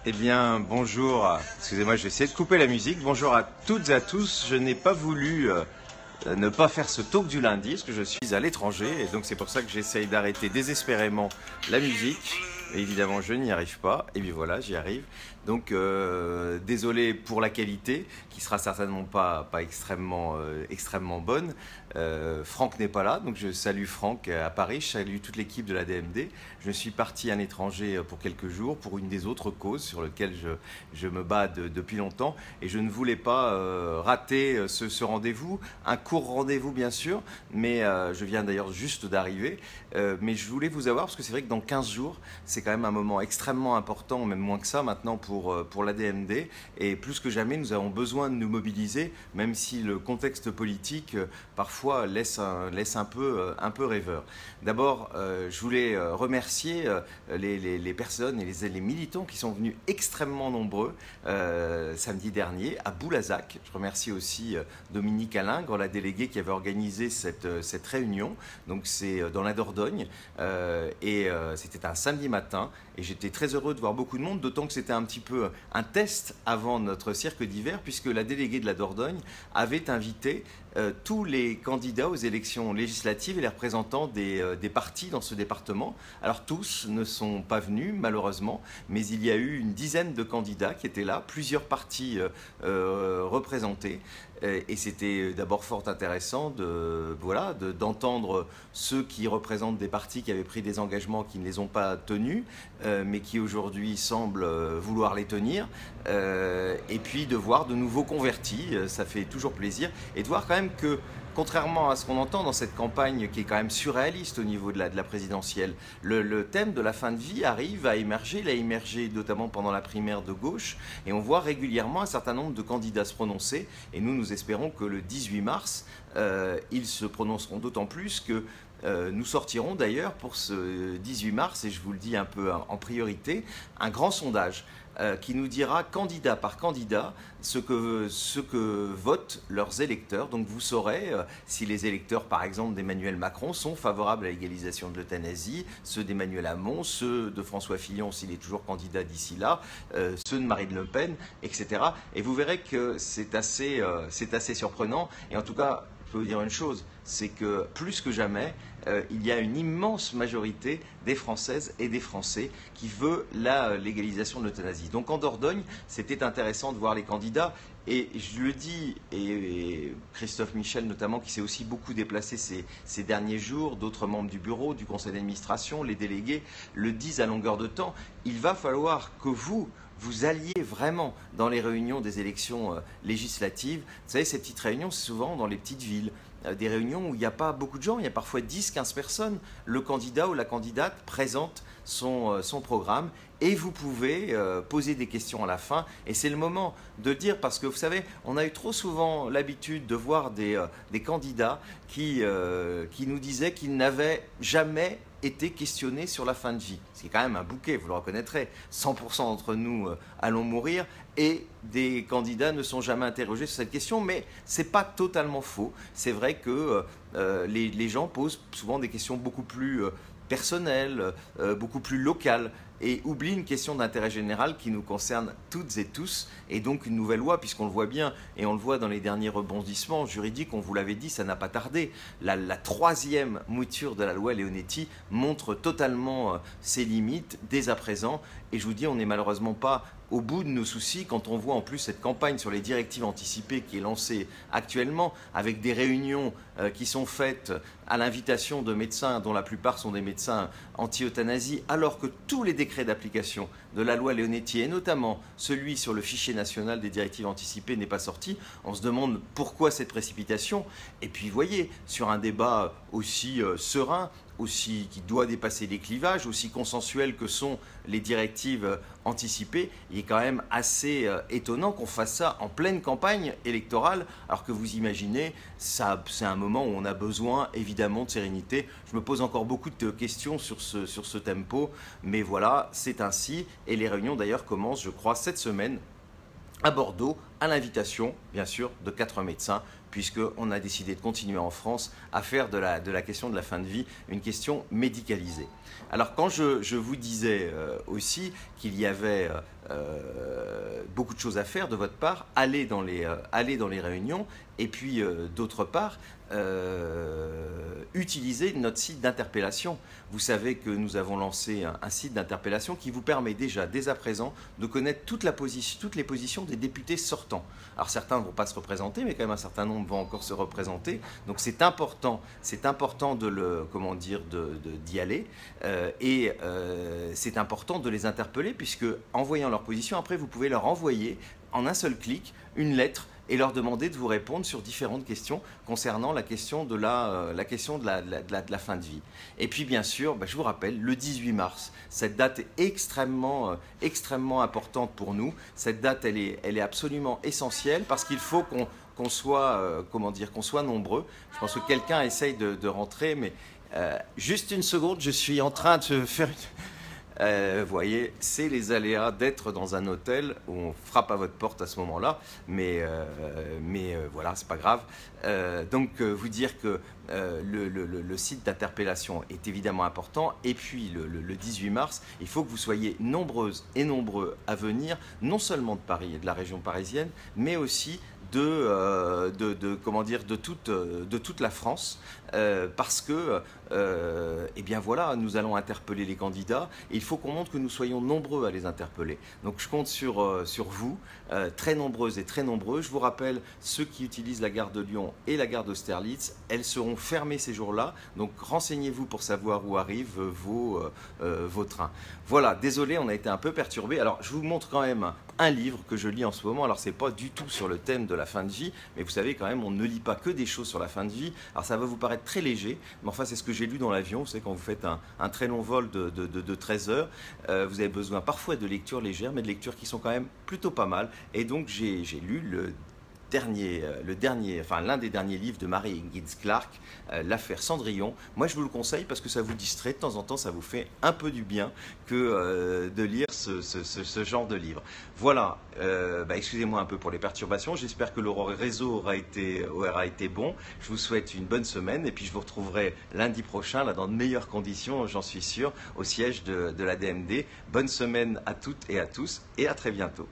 Eh bien, bonjour. Excusez-moi, je vais essayer de couper la musique. Bonjour à toutes et à tous. Je n'ai pas voulu ne pas faire ce talk du lundi, parce que je suis à l'étranger. Et donc, c'est pour ça que j'essaye d'arrêter désespérément la musique. Et évidemment, je n'y arrive pas. Et puis voilà, j'y arrive. Donc, désolé pour la qualité, qui sera certainement pas extrêmement bonne. Franck n'est pas là, donc je salue Franck à Paris, je salue toute l'équipe de la DMD. Je suis parti à l'étranger pour quelques jours pour une des autres causes sur lesquelles je me bats depuis longtemps. Et je ne voulais pas rater ce rendez-vous. Un court rendez-vous, bien sûr, mais je viens d'ailleurs juste d'arriver. Mais je voulais vous avoir, parce que c'est vrai que dans 15 jours, c'est quand même un moment extrêmement important, même moins que ça maintenant pour la DMD. Et plus que jamais, nous avons besoin de nous mobiliser, même si le contexte politique parfois laisse un peu rêveur. D'abord, je voulais remercier les personnes et les militants qui sont venus extrêmement nombreux samedi dernier à Boulazac. Je remercie aussi Dominique Allingre, la déléguée qui avait organisé cette réunion. Donc c'est dans la Dordogne et c'était un samedi matin et j'étais très heureux de voir beaucoup de monde, d'autant que c'était un petit peu un test avant notre cirque d'hiver, puisque la déléguée de la Dordogne avait invité tous les candidats aux élections législatives et les représentants des partis dans ce département. Alors tous ne sont pas venus malheureusement, mais il y a eu une dizaine de candidats qui étaient là, plusieurs partis représentés. Et c'était d'abord fort intéressant d'entendre ceux qui représentent des partis qui avaient pris des engagements qui ne les ont pas tenus, mais qui aujourd'hui semblent vouloir les tenir. Et puis de voir de nouveaux convertis, ça fait toujours plaisir. Et de voir quand même que, contrairement à ce qu'on entend dans cette campagne qui est quand même surréaliste au niveau de la présidentielle, le thème de la fin de vie arrive à émerger. Il a émergé notamment pendant la primaire de gauche et on voit régulièrement un certain nombre de candidats se prononcer. Et nous espérons que le 18 mars, ils se prononceront d'autant plus que nous sortirons d'ailleurs pour ce 18 mars, et je vous le dis un peu en priorité, un grand sondage qui nous dira candidat par candidat ce que votent leurs électeurs. Donc vous saurez si les électeurs par exemple d'Emmanuel Macron sont favorables à l'égalisation de l'euthanasie, ceux d'Emmanuel Hamon, ceux de François Fillon s'il est toujours candidat d'ici là, ceux de Marine Le Pen, etc. Et vous verrez que c'est assez surprenant. Et en tout cas, je peux vous dire une chose, c'est que plus que jamais, il y a une immense majorité des Françaises et des Français qui veut la légalisation de l'euthanasie. Donc en Dordogne, c'était intéressant de voir les candidats. Et je le dis, et Christophe Michel notamment, qui s'est aussi beaucoup déplacé ces derniers jours, d'autres membres du bureau, du conseil d'administration, les délégués, le disent à longueur de temps, il va falloir que vous alliez vraiment dans les réunions des élections législatives. Vous savez, ces petites réunions, c'est souvent dans les petites villes. Des réunions où il n'y a pas beaucoup de gens, il y a parfois 10-15 personnes. Le candidat ou la candidate présente son programme et vous pouvez poser des questions à la fin. Et c'est le moment de le dire parce que vous savez, on a eu trop souvent l'habitude de voir des candidats qui nous disaient qu'ils n'avaient jamais été questionnés sur la fin de vie. C'est quand même un bouquet, vous le reconnaîtrez. 100% d'entre nous allons mourir et des candidats ne sont jamais interrogés sur cette question, mais ce n'est pas totalement faux. C'est vrai que les gens posent souvent des questions beaucoup plus personnelles, beaucoup plus locales, et oublie une question d'intérêt général qui nous concerne toutes et tous, et donc une nouvelle loi, puisqu'on le voit bien, et on le voit dans les derniers rebondissements juridiques, on vous l'avait dit, ça n'a pas tardé. La troisième mouture de la loi Leonetti montre totalement ses limites dès à présent, et je vous dis, on n'est malheureusement pas au bout de nos soucis quand on voit en plus cette campagne sur les directives anticipées qui est lancée actuellement, avec des réunions qui sont faites à l'invitation de médecins, dont la plupart sont des médecins anti-euthanasie, alors que tous les décrets d'application de la loi Leonetti, et notamment celui sur le fichier national des directives anticipées, n'est pas sorti. On se demande pourquoi cette précipitation. Et puis, voyez, sur un débat aussi serein, qui doit dépasser les clivages, aussi consensuel que sont les directives anticipées, il est quand même assez étonnant qu'on fasse ça en pleine campagne électorale, alors que vous imaginez, c'est un moment où on a besoin évidemment de sérénité. Je me pose encore beaucoup de questions sur ce tempo, mais voilà, c'est ainsi. Et les réunions d'ailleurs commencent, je crois, cette semaine à Bordeaux, à l'invitation, bien sûr, de 4 médecins puisqu'on a décidé de continuer en France à faire de la question de la fin de vie une question médicalisée. Alors quand je vous disais aussi qu'il y avait beaucoup de choses à faire de votre part, aller dans les réunions, et puis d'autre part, utiliser notre site d'interpellation. Vous savez que nous avons lancé un site d'interpellation qui vous permet déjà, dès à présent, de connaître toutes les positions des députés sortants. Alors certains ne vont pas se représenter, mais quand même un certain nombre vont encore se représenter. Donc c'est important d'y aller. C'est important de les interpeller, puisque en voyant leur position, après vous pouvez leur envoyer en un seul clic une lettre et leur demander de vous répondre sur différentes questions concernant la question de la fin de vie. Et puis bien sûr, je vous rappelle, le 18 mars, cette date est extrêmement importante pour nous. Cette date, elle est absolument essentielle parce qu'il faut qu'on soit nombreux. Je pense que quelqu'un essaye de rentrer, mais juste une seconde, je suis en train de faire... Vous voyez, c'est les aléas d'être dans un hôtel où on frappe à votre porte à ce moment-là, mais voilà, c'est pas grave. Donc, vous dire que le site d'interpellation est évidemment important, et puis le 18 mars, il faut que vous soyez nombreuses et nombreux à venir, non seulement de Paris et de la région parisienne, mais aussi de toute la France, parce que eh bien voilà, nous allons interpeller les candidats et il faut qu'on montre que nous soyons nombreux à les interpeller. Donc je compte sur vous, très nombreuses et très nombreux. Je vous rappelle, ceux qui utilisent la gare de Lyon et la gare d'Austerlitz, elles seront fermées ces jours-là, donc renseignez-vous pour savoir où arrivent vos trains. Voilà, désolé, on a été un peu perturbé. Alors je vous montre quand même un livre que je lis en ce moment. Alors c'est pas du tout sur le thème de la fin de vie, mais vous savez quand même, on ne lit pas que des choses sur la fin de vie. Alors ça va vous paraître très léger, mais enfin c'est ce que j'ai lu dans l'avion. Vous savez, quand vous faites un très long vol de 13 heures, vous avez besoin parfois de lectures légères, mais de lectures qui sont quand même plutôt pas mal. Et donc j'ai lu l'un des derniers livres de Mary Higgins Clark, l'affaire Cendrillon. Moi, je vous le conseille parce que ça vous distrait de temps en temps, ça vous fait un peu du bien que de lire ce genre de livre. Voilà, excusez-moi un peu pour les perturbations. J'espère que le réseau aura été bon. Je vous souhaite une bonne semaine et puis je vous retrouverai lundi prochain, là, dans de meilleures conditions, j'en suis sûr, au siège de la DMD. Bonne semaine à toutes et à tous et à très bientôt.